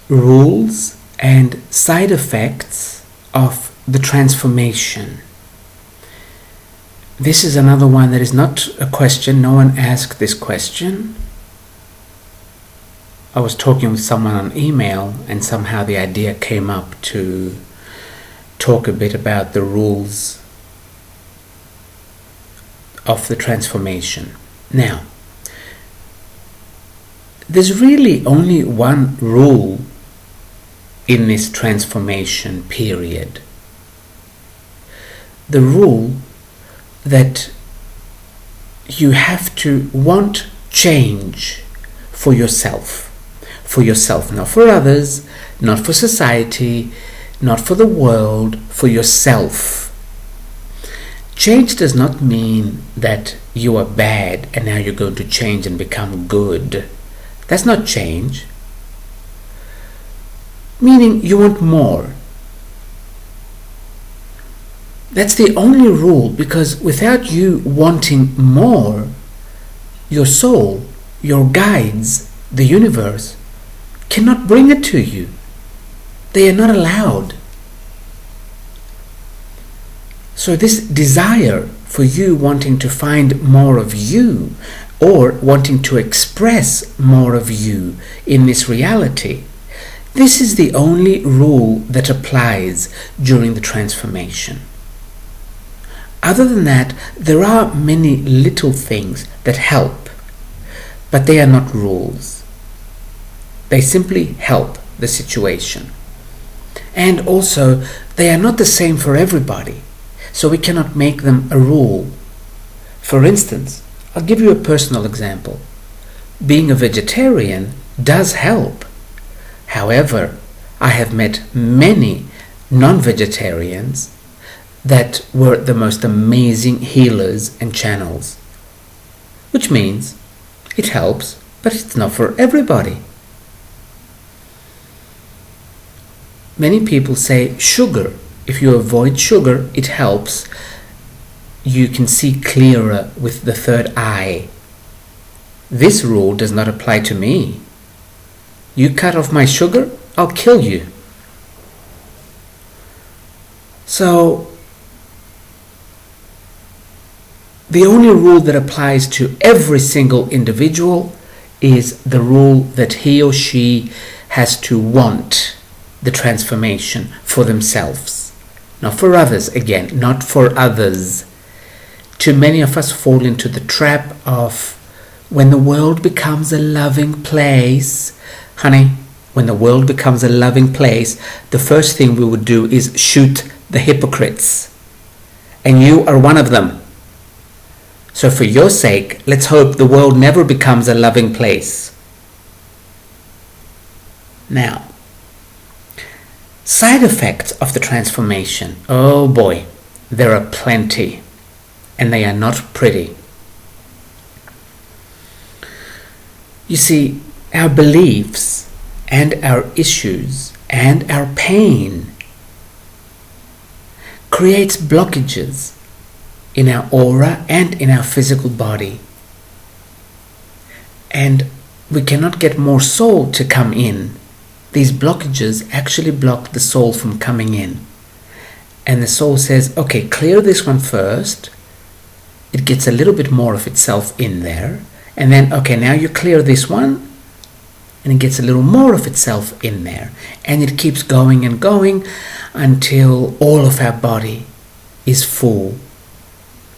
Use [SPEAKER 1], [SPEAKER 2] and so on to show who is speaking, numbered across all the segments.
[SPEAKER 1] rules and side effects of the transformation. This is another one that is not a question. No one asked this question. I was talking with someone on email and somehow the idea came up to talk a bit about the rules of the transformation. Now, there's really only one rule in this transformation period. The rule that you have to want change for yourself. For yourself, not for others, not for society, not for the world, for yourself. Change does not mean that you are bad and now you're going to change and become good. That's not change. Meaning you want more. That's the only rule, because without you wanting more, your soul, your guides, the universe, cannot bring it to you. They are not allowed. So this desire for you wanting to find more of you, or wanting to express more of you in this reality, this is the only rule that applies during the transformation. Other than that, there are many little things that help, but they are not rules. They simply help the situation. And also, they are not the same for everybody, so we cannot make them a rule. For instance, I'll give you a personal example. Being a vegetarian does help. However, I have met many non-vegetarians that were the most amazing healers and channels. Which means it helps, but it's not for everybody. Many people say sugar. If you avoid sugar, it helps. You can see clearer with the third eye. This rule does not apply to me. You cut off my sugar, I'll kill you. So, the only rule that applies to every single individual is the rule that he or she has to want the transformation for themselves. Not for others, again, not for others. Too many of us fall into the trap of when the world becomes a loving place. Honey, when the world becomes a loving place, the first thing we would do is shoot the hypocrites. And you are one of them. So for your sake, let's hope the world never becomes a loving place. Now, side effects of the transformation. Oh boy, there are plenty, and they are not pretty. You see, our beliefs and our issues and our pain creates blockages in our aura and in our physical body. And we cannot get more soul to come in. These blockages actually block the soul from coming in. And the soul says, okay, clear this one first. It gets a little bit more of itself in there. And then, okay, now you clear this one. And it gets a little more of itself in there. And it keeps going and going until all of our body is full.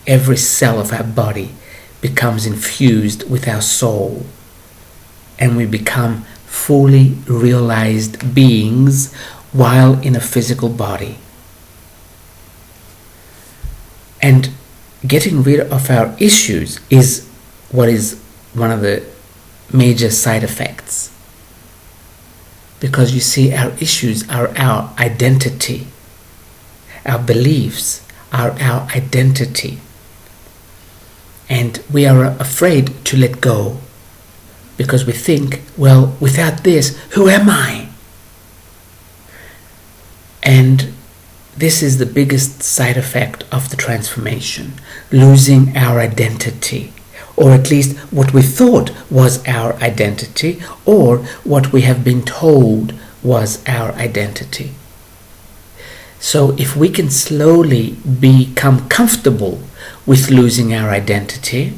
[SPEAKER 1] Every cell of our body becomes infused with our soul. And we become fully realized beings while in a physical body. And getting rid of our issues is what is one of the major side effects. Because you see, our issues are our identity. Our beliefs are our identity. And we are afraid to let go. Because we think, well, without this, who am I? And this is the biggest side effect of the transformation. Losing our identity. Or at least what we thought was our identity, or what we have been told was our identity. So if we can slowly become comfortable with losing our identity,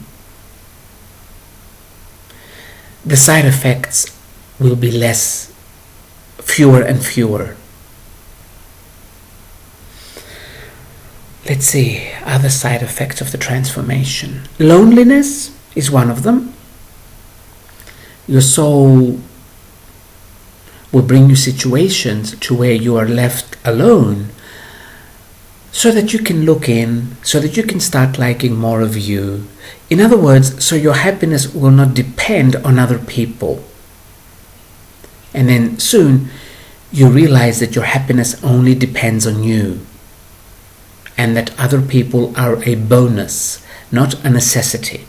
[SPEAKER 1] the side effects will be fewer and fewer. Let's see, other side effects of the transformation. Loneliness is one of them. Your soul will bring you situations to where you are left alone, so that you can look in, so that you can start liking more of you. In other words, so your happiness will not depend on other people. And then soon you realize that your happiness only depends on you, and that other people are a bonus, not a necessity.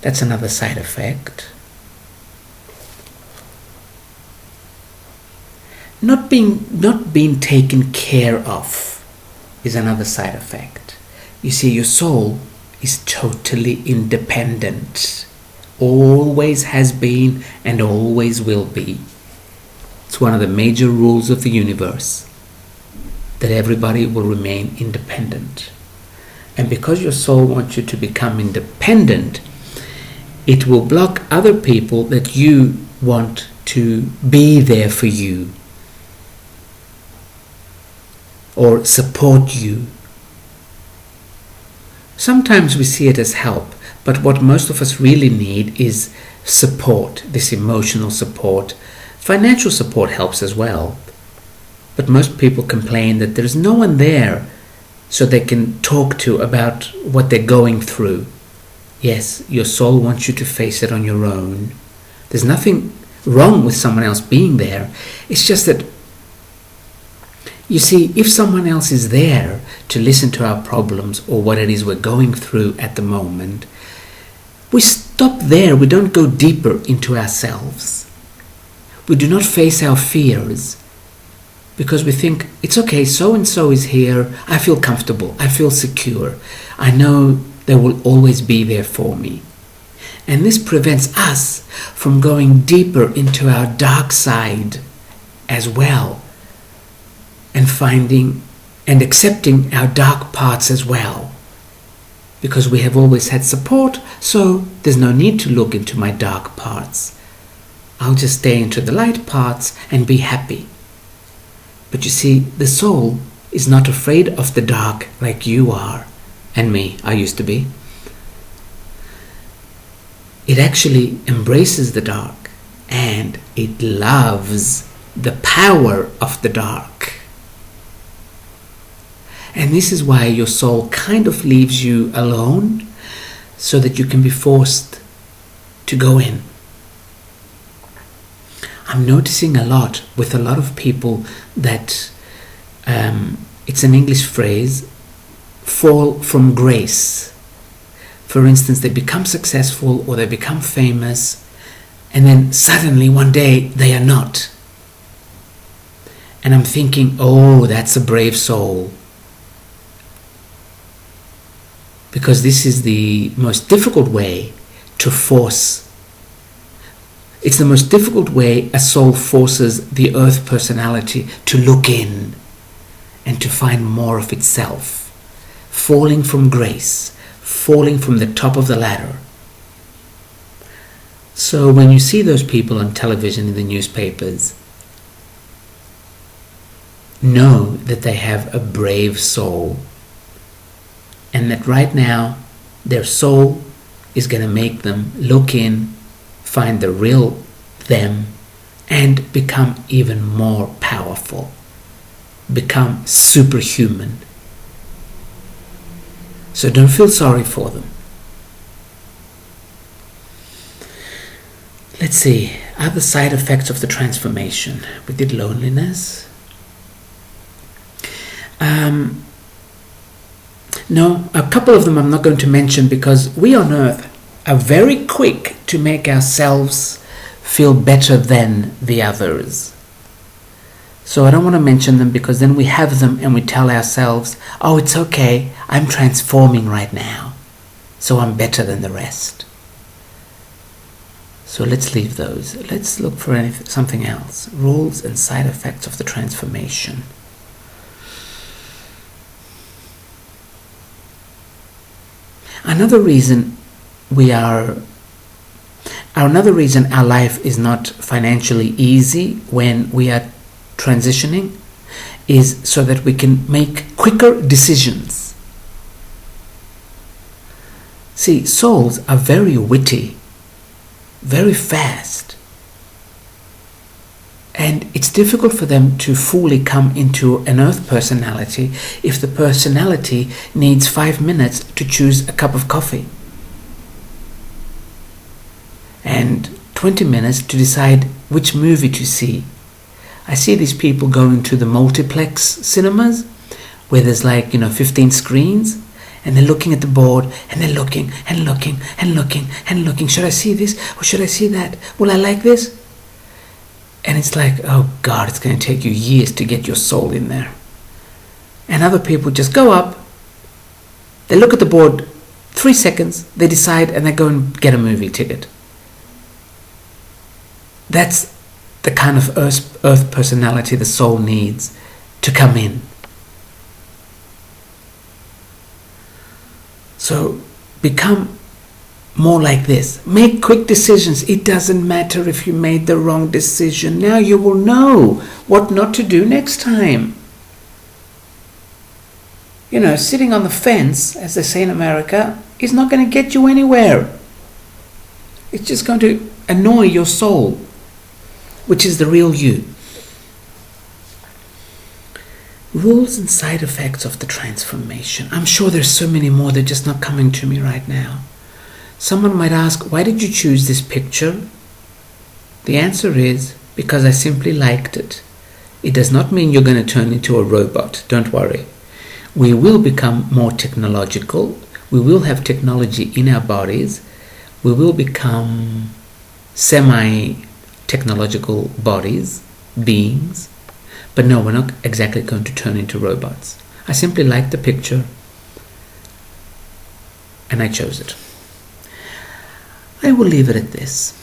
[SPEAKER 1] That's another side effect. Not being taken care of is another side effect. You see, your soul is totally independent. Always has been and always will be. It's one of the major rules of the universe, that everybody will remain independent. And because your soul wants you to become independent, it will block other people that you want to be there for you or support you. Sometimes we see it as help, but what most of us really need is support, this emotional support. Financial support helps as well, but most people complain that there's no one there so they can talk to about what they're going through. Yes, your soul wants you to face it on your own. There's nothing wrong with someone else being there. It's just that, you see, if someone else is there to listen to our problems or what it is we're going through at the moment, we stop there. We don't go deeper into ourselves. We do not face our fears because we think, it's okay, so-and-so is here. I feel comfortable. I feel secure. I know they will always be there for me. And this prevents us from going deeper into our dark side as well, and finding and accepting our dark parts as well. Because we have always had support, so there's no need to look into my dark parts. I'll just stay into the light parts and be happy. But you see, the soul is not afraid of the dark like you are, and me, I used to be. It actually embraces the dark, and it loves the power of the dark. And this is why your soul kind of leaves you alone, so that you can be forced to go in. I'm noticing a lot with a lot of people that it's an English phrase, fall from grace. For instance, they become successful or they become famous, and then suddenly one day they are not. And I'm thinking, oh, that's a brave soul. Because this is the most difficult way to force. It's the most difficult way a soul forces the earth personality to look in and to find more of itself. Falling from grace, falling from the top of the ladder. So when you see those people on television, in the newspapers, know that they have a brave soul. And that right now, their soul is going to make them look in, find the real them, and become even more powerful. Become superhuman. So don't feel sorry for them. Let's see, other side effects of the transformation. We did loneliness. No, a couple of them I'm not going to mention because we on earth are very quick to make ourselves feel better than the others. So I don't want to mention them because then we have them and we tell ourselves, oh, it's okay, I'm transforming right now, so I'm better than the rest. So let's leave those. Let's look for something else. Rules and side effects of the transformation. Another reason our life is not financially easy when we are transitioning is so that we can make quicker decisions. See, souls are very witty, very fast, and it's difficult for them to fully come into an earth personality if the personality needs 5 minutes to choose a cup of coffee and 20 minutes to decide which movie to see. I see these people going to the multiplex cinemas where there's 15 screens, and they're looking at the board and they're looking and looking and looking and looking. Should I see this or should I see that? Will I like this? And it's like, oh God, it's going to take you years to get your soul in there. And other people just go up, they look at the board, 3 seconds, they decide, and they go and get a movie ticket. That's the kind of earth personality the soul needs to come in. So become more like this. Make quick decisions. It doesn't matter if you made the wrong decision. Now you will know what not to do next time. Sitting on the fence, as they say in America, is not going to get you anywhere. It's just going to annoy your soul, which is the real you. Rules and side effects of the transformation. I'm sure there's so many more, they're just not coming to me right now. Someone might ask, why did you choose this picture? The answer is, because I simply liked it. It does not mean you're going to turn into a robot, don't worry. We will become more technological. We will have technology in our bodies. We will become semi-technological bodies, beings. But no, we're not exactly going to turn into robots. I simply liked the picture and I chose it. I will leave it at this.